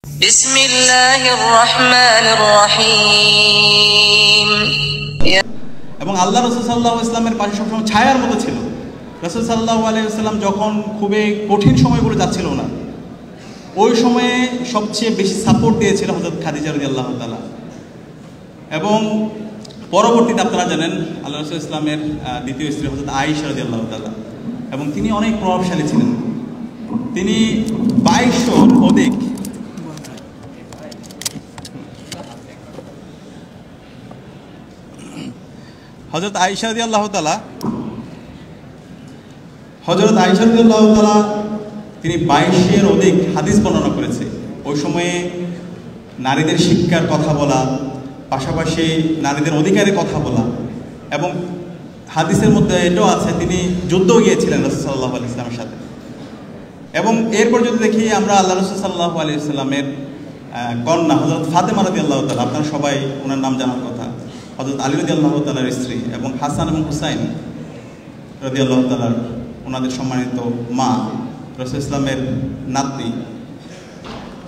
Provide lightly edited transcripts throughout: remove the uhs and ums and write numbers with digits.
বিসমিল্লাহির রহমানির রহিম। এবং আল্লাহ রাসূল সাল্লাল্লাহু আলাইহি ওয়াসাল্লামের পাশে সবসময় ছায়ার মতো ছিল। রাসূল সাল্লাল্লাহু আলাইহি ওয়াসাল্লাম যখন খুবই কঠিন সময়গুলো যাচ্ছিল না, ওই সময়ে সবচেয়ে বেশি সাপোর্ট দিয়েছিল হযরত খাদিজা রাদিয়াল্লাহু তাআলা। এবং পরবর্তীতে আপনারা জানেন আল্লাহ রাসূল ইসলামের দ্বিতীয় স্ত্রী হযরত আয়েশা রাদিয়াল্লাহু তাআলা, এবং তিনি অনেক প্রভাবশালী ছিলেন। তিনি 2200 অধিক হযরত আয়েশা রাদিয়াল্লাহু তাআলা তিনি 2200-এর অধিক হাদিস বর্ণনা করেছে। ওই সময়ে নারীদের শিক্ষার কথা বলা, পাশাপাশি নারীদের অধিকারের কথা বলা, এবং হাদিসের মধ্যে এটাও আছে তিনি যুদ্ধও গিয়েছিলেন রাসূল সাল্লাল্লাহু আলাইহি ওয়াসাল্লামের সাথে। এবং এরপর যদি দেখি আমরা আল্লাহ রাসূল সাল্লাল্লাহু আলাইহি ওয়াসাল্লামের কন্যা হযরত ফাতেমা রাদিয়াল্লাহু তাআলা, আপনারা সবাই ওনার নাম জানার কথা, হযরত আলী রাদিয়াল্লাহু তাআলার স্ত্রী, এবং হাসান এবং হুসাইন রাদিয়াল্লাহু তাআলার ওনাদের সম্মানিত মা, রাসূল ইসলামের নাতনি।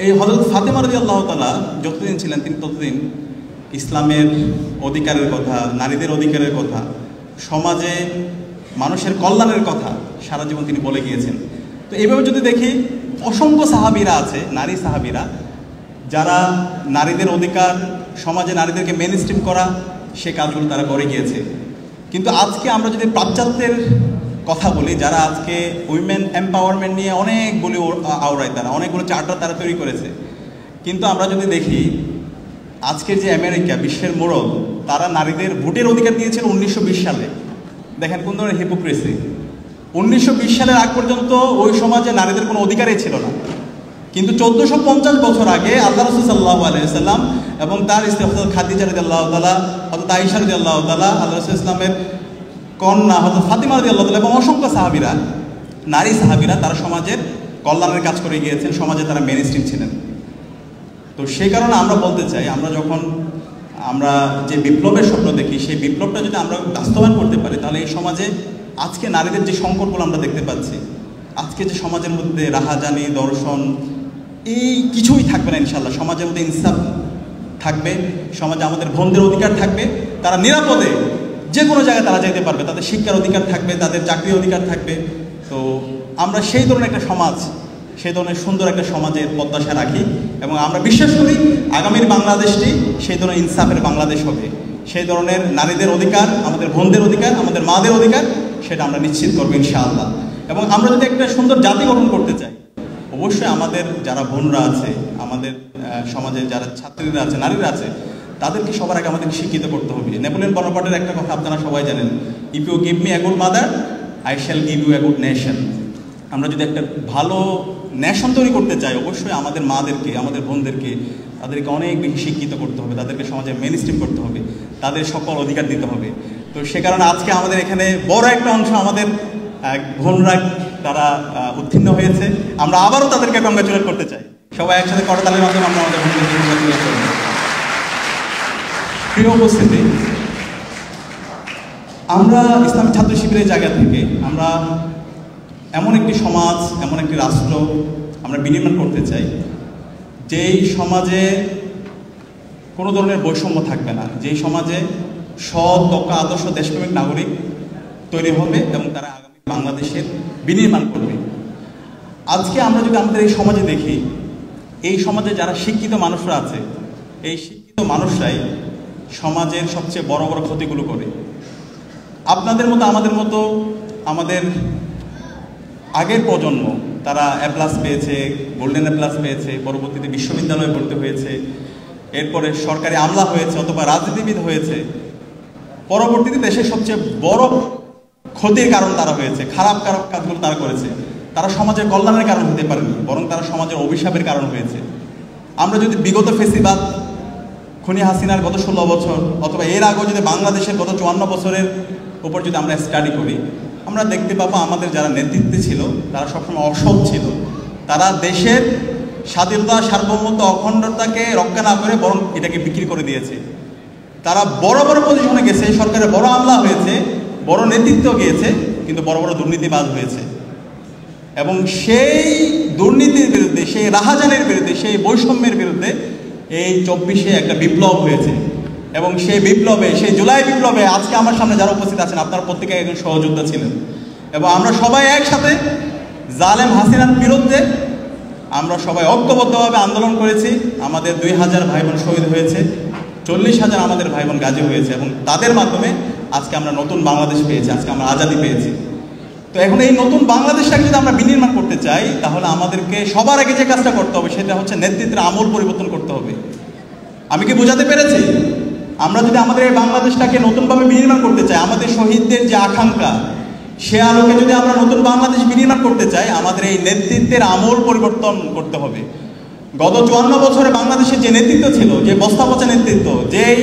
এই হযরত ফাতেমা রাদিয়াল্লাহু তাআলা যতদিন ছিলেন তিনি ততদিন ইসলামের অধিকারের কথা, নারীদের অধিকারের কথা, সমাজে মানুষের কল্যাণের কথা সারা জীবন তিনি বলে গিয়েছেন। তো এইভাবে যদি দেখি অসংখ্য সাহাবীরা আছে, নারী সাহাবীরা, যারা নারীদের অধিকার, সমাজে নারীদেরকে মেইনস্ট্রিম করা, সে কাজগুলো তারা করে গিয়েছে। কিন্তু আজকে আমরা যদি পাশ্চাত্যের কথা বলি, যারা আজকে উইমেন এম্পাওয়ারমেন্ট নিয়ে অনেকগুলি আওড়ায়, তারা অনেকগুলো চার্টার তারা তৈরি করেছে। কিন্তু আমরা যদি দেখি আজকের যে আমেরিকা, বিশ্বের মোড়ল, তারা নারীদের ভোটের অধিকার দিয়েছিল 1920 সালে। দেখেন কোন ধরনের হিপোক্রেসি। 1920 সালের আগ পর্যন্ত ওই সমাজে নারীদের কোনো অধিকারই ছিল না। কিন্তু 1450 বছর আগে আল্লাহ রাসূল সাল্লাল্লাহু আলাইহি ওয়াসাল্লাম এবং তার স্ত্রী হযরত খাদিজা রাদিয়াল্লাহু তাআলা, হযরত আয়েশা রাদিয়াল্লাহু তাআলা, আল্লাহ রাসূল ইসলামের কন্যা হযরত ফাতিমা রাদিয়াল্লাহু তাআলা, এবং অসংখ্য সাহাবীরা, নারী সাহাবীরা, তারা সমাজের কল্যাণের কাজ করে গিয়েছেন, সমাজে তারা মেইনস্ট্রিম ছিলেন। তো সেই কারণে আমরা বলতে চাই, আমরা যে বিপ্লবের স্বপ্ন দেখি, সেই বিপ্লবটা যদি আমরা বাস্তবায়ন করতে পারি, তাহলে এই সমাজে আজকে নারীদের যে সংকটগুলো আমরা দেখতে পাচ্ছি, আজকে যে সমাজের মধ্যে রাহাজানি, দর্শন, এই কিছুই থাকবে না ইনশাআল্লাহ। সমাজের মধ্যে ইনসাফ থাকবে, সমাজে আমাদের বোনদের অধিকার থাকবে, তারা নিরাপদে যে কোনো জায়গায় তারা যেতে পারবে, তাদের শিক্ষার অধিকার থাকবে, তাদের চাকরির অধিকার থাকবে। তো আমরা সেই ধরনের একটা সমাজ, সেই ধরনের সুন্দর একটা সমাজের প্রত্যাশা রাখি, এবং আমরা বিশ্বাস করি আগামীর বাংলাদেশটি সেই ধরনের ইনসাফের বাংলাদেশ হবে। সেই ধরনের নারীদের অধিকার, আমাদের বোনদের অধিকার, আমাদের মাদের অধিকার, সেটা আমরা নিশ্চিত করবো ইনশাআল্লাহ। এবং আমরা যদি একটা সুন্দর জাতি গঠন করতে চাই, অবশ্যই আমাদের যারা বোনরা আছে, আমাদের সমাজে যারা ছাত্রীরা আছে, নারীরা আছে, তাদেরকে সবার আগে আমাদেরকে শিক্ষিত করতে হবে। নেপোলিয়ন বোনাপার্টের একটা কথা আপনারা সবাই জানেন, if you give me a good mother, I shall give you a good nation. আমরা যদি একটা ভালো নেশন তৈরি করতে চাই, অবশ্যই আমাদের মাদেরকে, আমাদের বোনদেরকে, তাদেরকে অনেক বেশি শিক্ষিত করতে হবে, তাদেরকে সমাজে মেইনস্ট্রিম করতে হবে, তাদের সকল অধিকার দিতে হবে। তো সে কারণে আজকে আমাদের এখানে বড় একটা অংশ আমাদের বোনরা তারা উত্তীর্ণ হয়েছে। আমরা আবারও তাদেরকে কংগ্রাচুলেট করতে চাই। সবাই একসাথে করতালির মাধ্যমে আমরা আমাদের বোনদেরকে কংগ্রাচুলেট করব। প্রিয় উপস্থিতি, আমরা ইসলামী ছাত্র শিবিরের জায়গা থেকে আমরা এমন একটি সমাজ, এমন একটি রাষ্ট্র আমরা বিনির্মাণ করতে চাই, যেই সমাজে কোনো ধরনের বৈষম্য থাকবে না, যেই সমাজে সৎ, দক্ষ, আদর্শ, দেশপ্রেমিক নাগরিক তৈরি হবে, এবং তারা আগামী বাংলাদেশের বিনির্মাণ করবে। আজকে আমরা যদি আমাদের এই সমাজে দেখি, এই সমাজে যারা শিক্ষিত মানুষরা আছে, এই শিক্ষিত মানুষরাই সমাজের সবচেয়ে বড় বড় ক্ষতিগুলো করে। আপনাদের মতো, আমাদের মতো, আমাদের আগের প্রজন্ম, তারা A+ পেয়েছে, গোল্ডেন A+ পেয়েছে, পরবর্তীতে বিশ্ববিদ্যালয়ে ভর্তি হয়েছে, এরপরে সরকারি আমলা হয়েছে, অথবা রাজনীতিবিদ হয়েছে। পরবর্তীতে দেশের সবচেয়ে বড় ক্ষতির কারণ তারা হয়েছে, খারাপ কাজগুলো তারা করেছে। তারা সমাজের কল্যাণের কারণ হতে পারেনি, বরং তারা সমাজের অভিশাপের কারণ হয়েছে। আমরা যদি বিগত ফেসিবাদ, খুনি হাসিনার গত 16 বছর, অথবা এর আগেও যদি বাংলাদেশের গত 54 বছরের উপর যদি আমরা স্টাডি করি, আমরা দেখতে পাবো আমাদের যারা নেতৃত্বে ছিল তারা সবসময় অসৎ ছিল। তারা দেশের স্বাধীনতা, সার্বভৌমত্ব, অখণ্ডতাকে রক্ষা না করে বরং এটাকে বিক্রি করে দিয়েছে। তারা বড় বড় পজিশনে গেছে, সরকারের বড় আমলা হয়েছে, বড় নেতৃত্ব গিয়েছে, কিন্তু বড় বড় দুর্নীতিবাজ হয়েছে। এবং সেই দুর্নীতির বিরুদ্ধে, সেই রাহাজানের বিরুদ্ধে, সেই বৈষম্যের বিরুদ্ধে এই 24-এ একটা বিপ্লব হয়েছে। এবং সেই বিপ্লবে, সেই জুলাই বিপ্লবে আজকে আমার সামনে যারা উপস্থিত আছেন আপনারা প্রত্যেকে একজন সহযোদ্ধা ছিলেন। এবং আমরা সবাই একসাথে জালেম হাসিনার বিরুদ্ধে আমরা সবাই ঐক্যবদ্ধভাবে আন্দোলন করেছি। আমাদের 2000 ভাই বোন শহীদ হয়েছে, 40,000 আমাদের ভাই বোন গাজী হয়েছে, এবং তাদের মাধ্যমে আজকে আমরা নতুন বাংলাদেশ পেয়েছি, আজকে আমরা আজাদি পেয়েছি। তো এখন এই নতুন বাংলাদেশটাকে যদি আমরা বিনির্মাণ করতে চাই, তাহলে আমাদেরকে সবার আগে যে কাজটা করতে হবে সেটা হচ্ছে নেতৃত্বের আমূল পরিবর্তন করতে হবে। আমি কি বোঝাতে পেরেছি? আমরা যদি আমাদের এই বাংলাদেশটাকে নতুনভাবে বিনির্মাণ করতে চাই, আমাদের শহীদদের যে আকাঙ্ক্ষা, সে আলোকে যদি আমরা নতুন বাংলাদেশ বিনির্মাণ করতে চাই, আমাদের এই নেতৃত্বের আমূল পরিবর্তন করতে হবে। গত 54 বছরে বাংলাদেশের যে নেতৃত্ব ছিল, যে বস্তাপচা নেতৃত্ব, যেই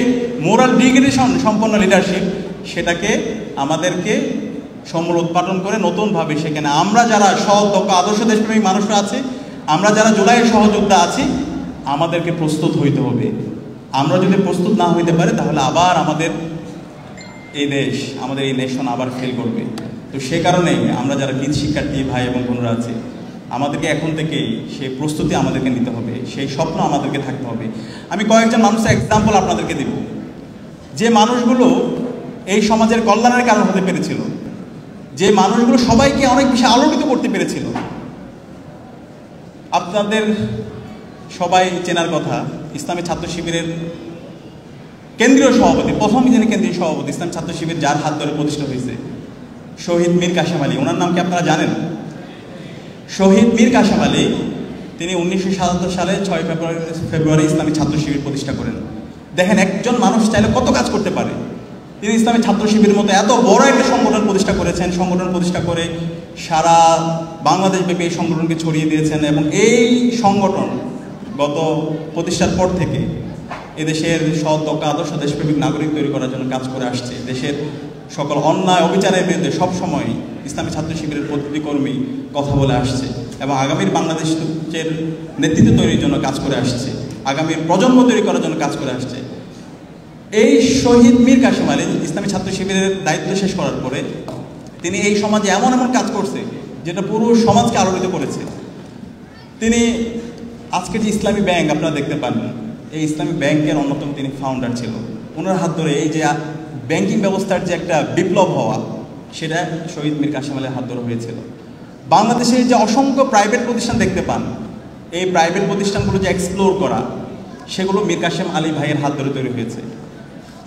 মোরাল ডিগ্রেডেশন সম্পন্ন লিডারশিপ, সেটাকে আমাদেরকে সমূল উৎপাদন করে নতুনভাবে সেখানে আমরা যারা সৎ, দক্ষ, আদর্শ দেশপ্রেমিক মানুষরা আছি, আমরা যারা জুলাইয়ের সহযোদ্ধা আছি, আমাদেরকে প্রস্তুত হইতে হবে। আমরা যদি প্রস্তুত না হইতে পারি তাহলে আবার আমাদের এই দেশ, আমাদের এই নেশন আবার ফেল করবে। তো সে কারণে আমরা যারা কৃতি শিক্ষার্থী ভাই এবং বোনরা আছে, আমাদেরকে এখন থেকেই সেই প্রস্তুতি আমাদেরকে নিতে হবে, সেই স্বপ্ন আমাদেরকে থাকতে হবে। আমি কয়েকজন মানুষের এক্সাম্পল আপনাদেরকে দেব, যে মানুষগুলো এই সমাজের কল্যাণের কারণ হতে পেরেছিল, যে মানুষগুলো সবাইকে অনেক বেশি আলোকিত করতে পেরেছিল। আপনাদের সবাই চেনার কথা, ইসলামী ছাত্র শিবিরের কেন্দ্রীয় সভাপতি, প্রথম যিনি কেন্দ্রীয় সভাপতি ইসলামী ছাত্র শিবির, যার হাত ধরে প্রতিষ্ঠা হয়েছে, শহীদ মীর কাশেম আলী। ওনার নাম কি আপনারা জানেন? শহীদ মীর কাশেম আলী, তিনি 1977 সালে 6 ফেব্রুয়ারি ইসলামী ছাত্র শিবির প্রতিষ্ঠা করেন। দেখেন, একজন মানুষ চাইলে কত কাজ করতে পারে। তিনি ইসলামী ছাত্র শিবিরের মতো এত বড় একটা সংগঠন প্রতিষ্ঠা করেছেন, সংগঠন প্রতিষ্ঠা করে সারা বাংলাদেশব্যাপী এই সংগঠনকে ছড়িয়ে দিয়েছেন। এবং এই সংগঠন গত প্রতিষ্ঠার পর থেকে এদেশের সৎ, দক্ষ, আদর্শ দেশপ্রেমিক নাগরিক তৈরি করার জন্য কাজ করে আসছে। দেশের সকল অন্যায় অবিচারের বিরুদ্ধে সবসময় ইসলামী ছাত্র শিবিরের প্রতিটি কর্মী কথা বলে আসছে এবং আগামীর বাংলাদেশের নেতৃত্ব তৈরির জন্য কাজ করে আসছে, আগামীর প্রজন্ম তৈরি করার জন্য কাজ করে আসছে। এই শহীদ মীর কাশেম আলী ইসলামী ছাত্র শিবিরের দায়িত্ব শেষ করার পরে তিনি এই সমাজে এমন এমন কাজ করছে যেটা পুরো সমাজকে আলোকিত করেছে। তিনি আজকে যে ইসলামী ব্যাংক আপনারা দেখতে পান, এই ইসলামী ব্যাংকের অন্যতম তিনি ফাউন্ডার ছিল। ওনার হাত ধরে এই যে ব্যাংকিং ব্যবস্থার যে একটা বিপ্লব হওয়া, সেটা শহীদ মীর কাশেম আলীর হাত ধরে হয়েছিল। বাংলাদেশে যে অসংখ্য প্রাইভেট প্রতিষ্ঠান দেখতে পান, এই প্রাইভেট প্রতিষ্ঠানগুলো যে এক্সপ্লোর করা, সেগুলো মীর কাশেম আলী ভাইয়ের হাত ধরে তৈরি হয়েছে।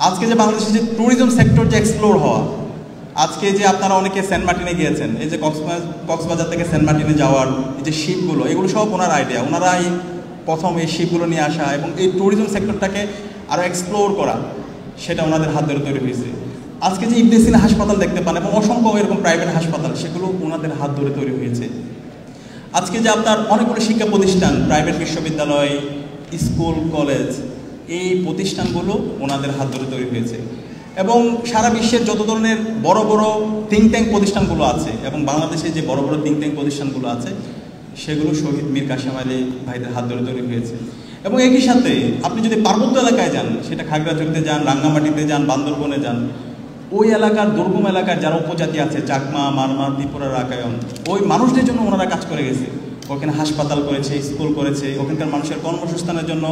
আজকে যে বাংলাদেশের যে ট্যুরিজম সেক্টর যে এক্সপ্লোর হওয়া, আজকে যে আপনারা অনেকে সেন্ট মার্টিনে গিয়েছেন, এই যে কক্সবাজার থেকে সেন্ট মার্টিনে যাওয়ার এই যে শিপগুলো, এগুলো সব ওনার আইডিয়া। ওনারাই প্রথম এই শিপগুলো নিয়ে আসা এবং এই ট্যুরিজম সেক্টরটাকে আরও এক্সপ্লোর করা, সেটা ওনাদের হাত ধরে তৈরি হয়েছে। আজকে যে ইবনে সিনা হাসপাতাল দেখতে পান এবং অসংখ্য এরকম প্রাইভেট হাসপাতাল, সেগুলো ওনাদের হাত ধরে তৈরি হয়েছে। আজকে যে আপনার অনেকগুলো শিক্ষা প্রতিষ্ঠান, প্রাইভেট বিশ্ববিদ্যালয়, স্কুল, কলেজ, এই প্রতিষ্ঠানগুলো ওনাদের হাত ধরে তৈরি হয়েছে। এবং সারা বিশ্বের যত ধরনের বড় বড় থিঙ্ক ট্যাঙ্ক প্রতিষ্ঠানগুলো আছে এবং বাংলাদেশে যে বড় বড় থিঙ্ক ট্যাঙ্ক প্রতিষ্ঠানগুলো আছে, সেগুলো শহীদ মীর কাশেম আলী ভাইদের হাত ধরে তৈরি হয়েছে। এবং একই সাথে আপনি যদি পার্বত্য এলাকায় যান, সেটা খাগড়াছড়িতে যান, রাঙ্গামাটিতে যান, বান্দরবনে যান, ওই এলাকার দুর্গম এলাকার যারা উপজাতি আছে, চাকমা, মারমা, ত্রিপুরা, রাকায়ন, ওই মানুষদের জন্য ওনারা কাজ করে গেছে। ওখানে হাসপাতাল করেছে, স্কুল করেছে, ওখানকার মানুষের কর্মসংস্থানের জন্য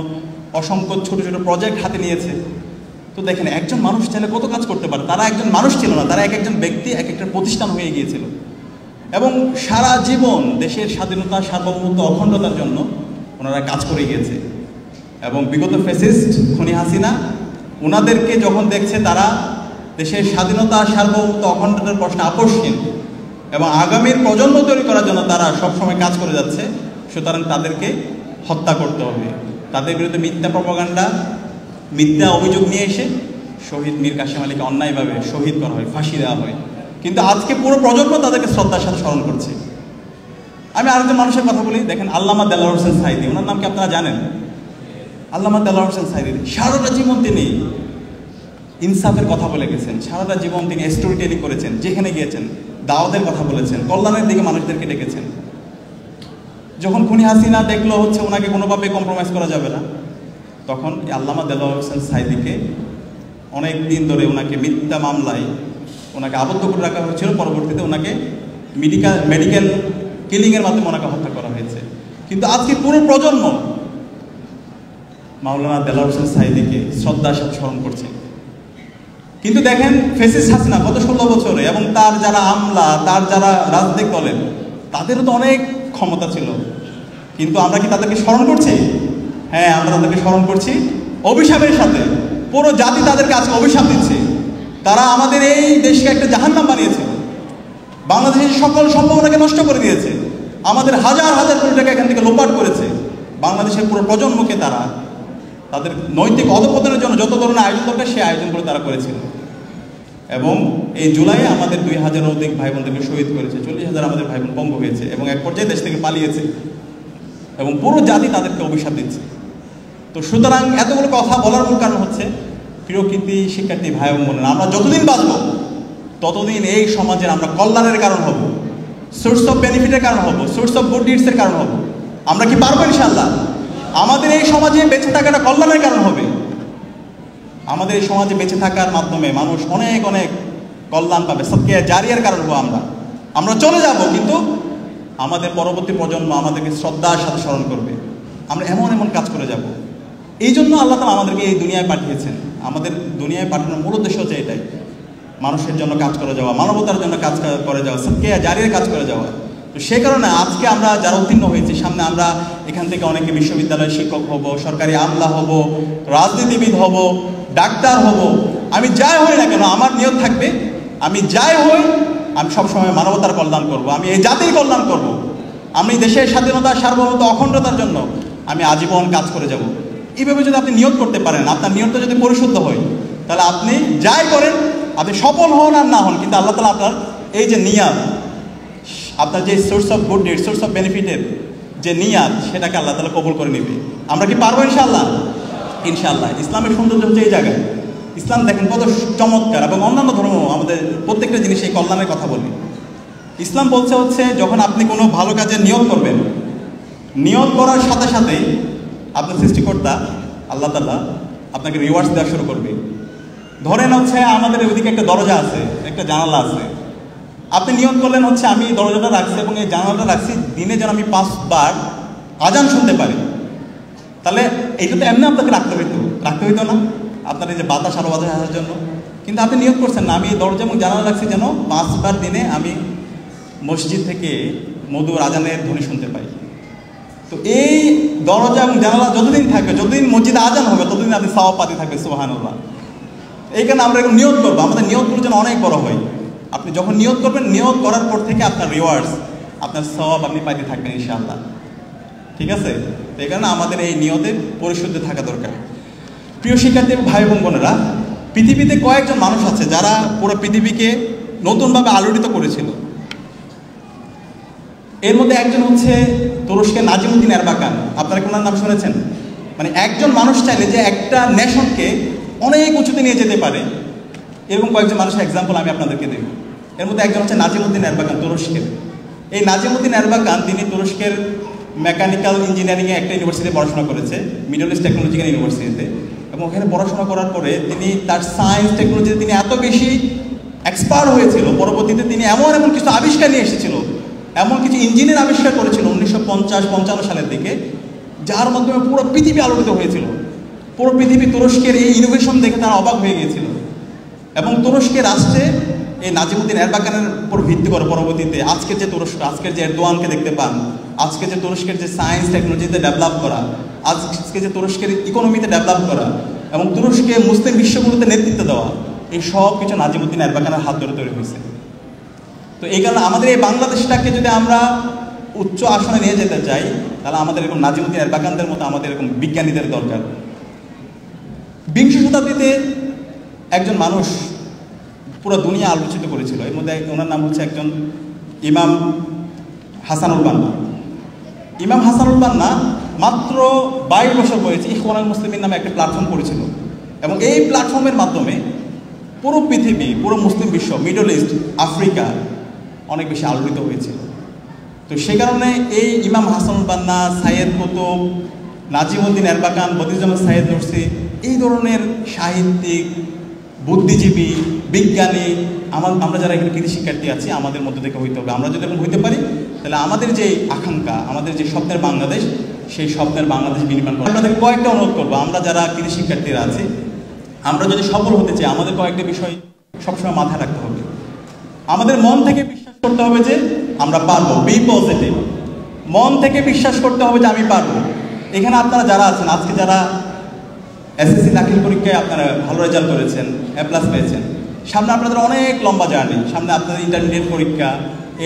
অসংখ্য ছোট ছোট প্রজেক্ট হাতে নিয়েছে। তো দেখেন, একজন মানুষ চাইলে কত কাজ করতে পারে। তারা একজন মানুষ ছিল না, তারা এক একজন ব্যক্তি, এক একটা প্রতিষ্ঠান হয়ে গিয়েছিল। এবং সারা জীবন দেশের স্বাধীনতা, সার্বভৌমত্ব, অখণ্ডতার জন্য ওনারা কাজ করে গিয়েছে। এবং বিগত ফ্যাসিস্ট খুনি হাসিনা ওনাদেরকে যখন দেখছে তারা দেশের স্বাধীনতা, সার্বভৌমত্ব, অখণ্ডতার প্রশ্নে আপোষহীন এবং আগামীর প্রজন্ম তৈরি করার জন্য তারা সবসময় কাজ করে যাচ্ছে, সুতরাং তাদেরকে হত্যা করতে হবে। তাদের বিরুদ্ধে মিথ্যা প্রপাগান্ডা, মিথ্যা অভিযোগ নিয়ে এসে শহীদ মীর কাশেম আলীকে অন্যায়ভাবে শহীদ করা হয়, ফাঁসি দেওয়া হয়। কিন্তু আজকে পুরো প্রজন্ম তাদেরকে শ্রদ্ধার সাথে স্মরণ করছে। আমি আরেকজন মানুষের কথা বলি, দেখেন আল্লামা দেলোয়ার হোসেন সাঈদী, ওনার নাম কি আপনারা জানেন? আল্লামা দেলোয়ার হোসেন সাঈদী সারাটা জীবন তিনি ইনসাফের কথা বলে গেছেন, সারাটা জীবন তিনি স্টোরি টেলিং করেছেন, যেখানে গিয়েছেন দাওয়াতের কথা বলেছেন, কল্যাণের দিকে মানুষদেরকে ডেকেছেন। যখন খুনি হাসিনা দেখলো হচ্ছে ওনাকে কোনোভাবে কম্প্রোমাইজ করা যাবে না, তখন আল্লামা দেলোয়ার হোসেন সাঈদীকে অনেক দিন ধরে ওনাকে মিথ্যা মামলায় ওনাকে আবদ্ধ করে রাখা হয়েছিল। পরবর্তীতে ওনাকে মেডিকেল কিলিংয়ের মাধ্যমে ওনাকে হত্যা করা হয়েছে। কিন্তু আজকে পুরো প্রজন্ম মাওলানা দেলাওয়ার হোসেন সাঈদীকে শ্রদ্ধার সাথে স্মরণ করছে। কিন্তু দেখেন ফ্যাসিস্ট হাসিনা গত 16 বছরে এবং তার যারা আমলা, তার যারা রাজনৈতিক দলের, তাদেরও তো অনেক ক্ষমতা ছিল, কিন্তু আমরা কি তাদেরকে স্মরণ করছি? হ্যাঁ, আমরা তাদেরকে স্মরণ করছি অভিশাপের সাথে। পুরো জাতি তাদেরকে আজকে অভিশাপ দিচ্ছে। তারা আমাদের এই দেশকে একটা জাহান্নাম বানিয়েছে, বাংলাদেশের সকল সম্ভাবনাকে নষ্ট করে দিয়েছে, আমাদের হাজার হাজার কোটি টাকা এখান থেকে লোপাট করেছে। বাংলাদেশের পুরো প্রজন্মকে তারা তাদের নৈতিক অধঃপতনের জন্য যত ধরনের আয়োজন দরকার সেই আয়োজনগুলো তারা করেছিল। এবং এই জুলাইয়ে আমাদের 2000-এর অধিক ভাই বোনদেরকে শহীদ করেছে, 40,000 আমাদের ভাই বোন পঙ্গু হয়েছে এবং এক পর্যায়ে দেশ থেকে পালিয়েছে এবং পুরো জাতি তাদেরকে অভিশাপ দিচ্ছে। তো সুতরাং এতগুলো কথা বলার মূল কারণ হচ্ছে, প্রিয় কৃতি শিক্ষার্থী ভাই বোনেরা, আমরা যতদিন বাঁচব ততদিন এই সমাজের আমরা কল্যাণের কারণ হব, সোর্স অফ বেনিফিটের কারণ হব, সোর্স অফ গুড ডিডসের কারণ হব। আমরা কি পারবো? ইনশাআল্লাহ। আমাদের এই সমাজে বেঁচে থাকাটা কল্যাণের কারণ হবে। আমাদের এই সমাজে বেঁচে থাকার মাধ্যমে মানুষ অনেক অনেক কল্যাণ পাবে, সদকা জারিয়ার কারণ হবো আমরা চলে যাব, কিন্তু আমাদের পরবর্তী প্রজন্ম আমাদেরকে শ্রদ্ধার সাথে স্মরণ করবে। আমরা এমন এমন কাজ করে যাব। এই জন্য আল্লাহ তাআলা আমাদেরকে এই দুনিয়ায় পাঠিয়েছেন। আমাদের দুনিয়ায় পাঠানোর মূল উদ্দেশ্য হচ্ছে এটাই, মানুষের জন্য কাজ করে যাওয়া, মানবতার জন্য কাজ করে যাওয়া, সদকা জারিয়ার কাজ করে যাওয়া। তো সেই কারণে আজকে আমরা যারা উত্তীর্ণ হয়েছি, সামনে আমরা এখান থেকে অনেকে বিশ্ববিদ্যালয়ের শিক্ষক হব, সরকারি আমলা হব, রাজনীতিবিদ হব, ডাক্তার হব। আমি যাই হই না কেন, আমার নিয়ত থাকবে আমি যাই হই আমি সবসময় মানবতার কল্যাণ করব, আমি এই জাতির কল্যাণ করব, আমি দেশের স্বাধীনতা, সার্বভৌমত্ব, অখণ্ডতার জন্য আমি আজীবন কাজ করে যাব। এইভাবে যদি আপনি নিয়ত করতে পারেন, আপনার নিয়তটা যদি পরিশুদ্ধ হয়, তাহলে আপনি যাই করেন, আপনি সফল হন আর না হন, কিন্তু আল্লাহ তাআলা আপনার এই যে নিয়াত, আপনার যে source of good deed, source of বেনিফিটের যে নিয়াত, সেটাকে আল্লাহ তাআলা কবুল করে নেবে। আমরা কি পারবো? ইনশাআল্লাহ। ইনশাআল্লাহ। ইসলামের সৌন্দর্য হচ্ছে এই জায়গায়। ইসলাম দেখেন কত চমৎকার, এবং অন্যান্য ধর্ম আমাদের প্রত্যেকটা জিনিস এই কল্যাণের কথা বলি। ইসলাম বলছে হচ্ছে, যখন আপনি কোনো ভালো কাজে নিয়ত করবেন, নিয়ত করার সাথে সাথে আপনার সৃষ্টিকর্তা আল্লাহ তাআলা আপনাকে রিওয়ার্ডস দেওয়া শুরু করবে। ধরেন হচ্ছে আমাদের ওইদিকে একটা দরজা আছে, একটা জানালা আছে, আপনি নিয়ত করলেন হচ্ছে আমি দরজাটা রাখছি এবং এই জানালাটা রাখছি দিনে যেন আমি 5 বার আজান শুনতে পারি। তাহলে এইটা তো এমনি আপনাকে রাখতে হইতো না, আপনার এই যে বাতাস আরো বাতাস আসার জন্য। কিন্তু আপনি নিয়ত করছেন না, আমি এই দরজা এবং জানালা রাখছি যেন 5 বার দিনে আমি মসজিদ থেকে মধুর আজানের ধ্বনি শুনতে পাই। তো এই দরজা এবং জানালা যতদিন থাকবে, যতদিন মসজিদে আজান হবে, ততদিন আপনি সওয়াব পাতে থাকবে। সুবহানাল্লাহ। এই কারণে আমরা এরকম নিয়ত করবো, আমাদের নিয়তগুলো যেন অনেক বড় হয়। আপনি যখন নিয়ত করবেন, নিয়ত করার পর থেকে আপনার রিওয়ার্ডস, আপনার সওয়াব আপনি পাইতে থাকবেন ইনশাআল্লাহ। ঠিক আছে? তো এই কারণে আমাদের এই নিয়তের পরিশুদ্ধ থাকা দরকার। প্রিয় শিক্ষার্থী ভাই এবং বোনেরা, পৃথিবীতে কয়েকজন মানুষ আছে যারা পুরো পৃথিবীকে নতুনভাবে আলোড়িত করেছিল। এর মধ্যে একজন হচ্ছে তুরস্কের নাজিমুদ্দিন এরবাকান। আপনারা কি ওনার নাম শুনেছেন? মানে একজন মানুষ চাইলে যে একটা নেশনকে অনেক উঁচুতে নিয়ে যেতে পারে, এরকম কয়েকজন মানুষের এক্সাম্পল আমি আপনাদেরকে দেব। এর মধ্যে একজন হচ্ছে নাজিমুদ্দিন এরবাকান, তুরস্কের। এই নাজিমুদ্দিন এরবাকান তিনি তুরস্কের মেকানিক্যাল ইঞ্জিনিয়ারিংয়ে একটা ইউনিভার্সিটিতে পড়াশোনা করেছে, মিডল ইস্ট টেকনোলজিক্যাল ইউনিভার্সিটিতে। এবং ওখানে পড়াশোনা করার পরে তিনি তার সায়েন্স টেকনোলজিতে তিনি এত বেশি এক্সপার্ট হয়েছিল, পরবর্তীতে তিনি এমন এমন কিছু আবিষ্কার নিয়ে এসেছিল, এমন কিছু ইঞ্জিনের আবিষ্কার করেছিল 1950-55 সালের দিকে, যার মাধ্যমে পুরো পৃথিবী আলোকিত হয়েছিল। পুরো পৃথিবী তুরস্কের এই ইনোভেশন দেখে তারা অবাক হয়ে গিয়েছিল। এবং তুরস্কের রাষ্ট্রে এই নাজিমুদ্দিন এরবাকানের উপর ভিত্তি করে পরবর্তীতে আজকের যে তুরস্ক, আজকের যে এরদোয়ানকে দেখতে পান, আজকে যে তুরস্কের যে সায়েন্স টেকনোলজিতে ডেভেলপ করা, আজকে যে তুরস্কের ইকোনমিতে ডেভেলপ করা এবং তুরস্কে মুসলিম বিশ্বগুলোতে নেতৃত্ব দেওয়া, এই সব কিছু নাজিমুদ্দিন এরবাকানের হাত ধরে তৈরি হয়েছে। তো এই কারণে আমাদের এই বাংলাদেশটাকে যদি আমরা উচ্চ আসনে নিয়ে যেতে চাই, তাহলে আমাদের এরকম নাজিমুদ্দিন এরবাকানদের মতো আমাদের এরকম বিজ্ঞানীদের দরকার। বিংশ শতাব্দীতে একজন মানুষ পুরো দুনিয়া আলোচিত করেছিল, এর মধ্যে ওনার নাম হচ্ছে একজন ইমাম হাসানুল বান্না। ইমাম হাসানুল বান্না মাত্র 22 বছর বয়সে ইখওয়ানুল মুসলিমিন নামে একটা প্ল্যাটফর্ম করেছিল, এবং এই প্ল্যাটফর্মের মাধ্যমে পুরো পৃথিবী, পুরো মুসলিম বিশ্ব, মিডল ইস্ট, আফ্রিকা অনেক বেশি আলোড়িত হয়েছিল। তো সে কারণে এই ইমাম হাসানুল বান্না, সাইয়েদ কুতুব, নাজিমুদ্দিন এরবাকান, বদিউজ্জামান সাইয়েদ নুরসি, এই ধরনের সাহিত্যিক, বুদ্ধিজীবী, বিজ্ঞানী, আমরা যারা এখানে কৃতি শিক্ষার্থী আছি আমাদের মধ্যে থেকে হইতে হবে। আমরা যদি এরকম হইতে পারি তাহলে আমাদের যে আকাঙ্ক্ষা, আমাদের যে স্বপ্নের বাংলাদেশ, সেই স্বপ্নের বাংলাদেশ বিনির্মাণ করা। আপনাদের কয়েকটা অনুরোধ করবো, আমরা যারা কৃতি শিক্ষার্থীরা আছি আমরা যদি সফল হতে চাই আমাদের কয়েকটা বিষয় সবসময় মাথায় রাখতে হবে। আমাদের মন থেকে বিশ্বাস করতে হবে যে আমরা পারবো, বি পজিটিভ, মন থেকে বিশ্বাস করতে হবে যে আমি পারবো। এখানে আপনারা যারা আছেন, আজকে যারা এসএসসি দাখিল পরীক্ষায় আপনারা ভালো রেজাল্ট করেছেন, A+ পেয়েছেন, সামনে আপনাদের অনেক লম্বা জার্নি, সামনে আপনাদের ইন্টারমিডিয়েট পরীক্ষা,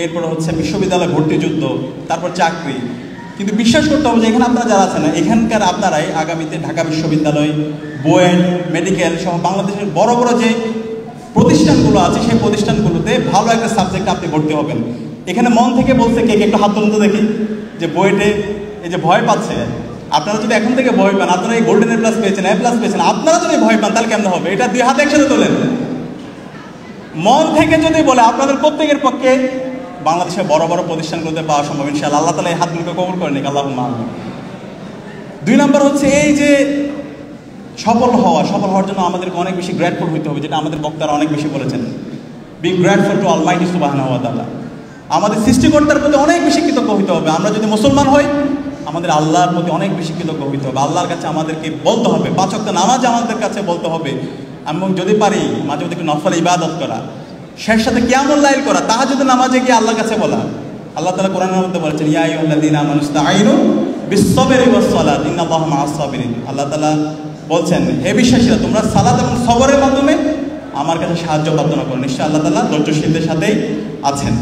এরপর হচ্ছে বিশ্ববিদ্যালয় ভর্তি যুদ্ধ, তারপর চাকরি। কিন্তু বিশ্বাস করতে হবে যে এখানে আপনারা যারা আছেন এখানকার আপনারাই আগামীতে ঢাকা বিশ্ববিদ্যালয়, বুয়েট, মেডিকেল সহ বাংলাদেশের বড় বড় যে প্রতিষ্ঠানগুলো আছে সেই প্রতিষ্ঠানগুলোতে ভালো একটা সাবজেক্টে আপনি ভর্তি হবেন। এখানে মন থেকে বলছে কে একটু হাত তুলতে দেখি যে বুয়েটে এই যে ভয় পাচ্ছে, আপনারা যদি এখন থেকে ভয় পান, আপনারা এই গোল্ডেন A+ পেয়েছেন, A+ পেয়েছেন, আপনারা যদি ভয় পান তাহলে কেমন হবে? এটা 2 হাত একসাথে তোলেন। মন থেকে যদি বলে আপনাদের প্রত্যেকের পক্ষে বাংলাদেশের বড় বড় প্রতিষ্ঠানগুলোতে পাওয়া সম্ভব ইনশাআল্লাহ। আল্লাহ তাআলা এই হাতগুলোকে কবুল করে নিক, আল্লাহুম্মা আমিন। 2 নম্বর হচ্ছে এই যে সফল হওয়ার জন্য আমাদেরকে অনেক বেশি গ্রেটফুল হইতে হবে, যেটা আমাদের বক্তারা অনেক বেশি বলেছেন। বি গ্রেটফুল টু অলমাইটি সুবহানাহু ওয়া তাআলা। আমাদের সৃষ্টিকর্তার প্রতি অনেক বেশি কৃতজ্ঞ হইতে হবে। আমরা যদি মুসলমান হই আমাদের আল্লাহর প্রতি অনেক বেশি কৃতজ্ঞ হইতে হবে। আল্লাহর কাছে আমাদেরকে বলতে হবে, 5 ওয়াক্ত নামাজ আমাদের কাছে বলতে হবে, এবং যদি পারি মাঝে মধ্যে একটু নফল ইবাদত করা, শেষ সাথে কিয়ামুল লাইল করা, তাহাজ্জুদ নামাজে গিয়ে আল্লাহর কাছে বলা। আল্লাহ তাআলা কোরআনের মধ্যে বলেছেন ইয়া আইয়ুহাল্লাযীনা আমানু ইসতাঈনু বিস-সাবরি ওয়াস-সালাত ইন্নাল্লাহা মা'আস-সাবিরিন। আল্লাহ তাআলা বলছেন হে বিশ্বাসীরা তোমরা সালাত এবং সবরের মাধ্যমে আমার কাছে সাহায্য প্রার্থনা করো, নিশ্চয়ই আল্লাহ তাআলা ধৈর্যশীলদের সাথেই আছেন।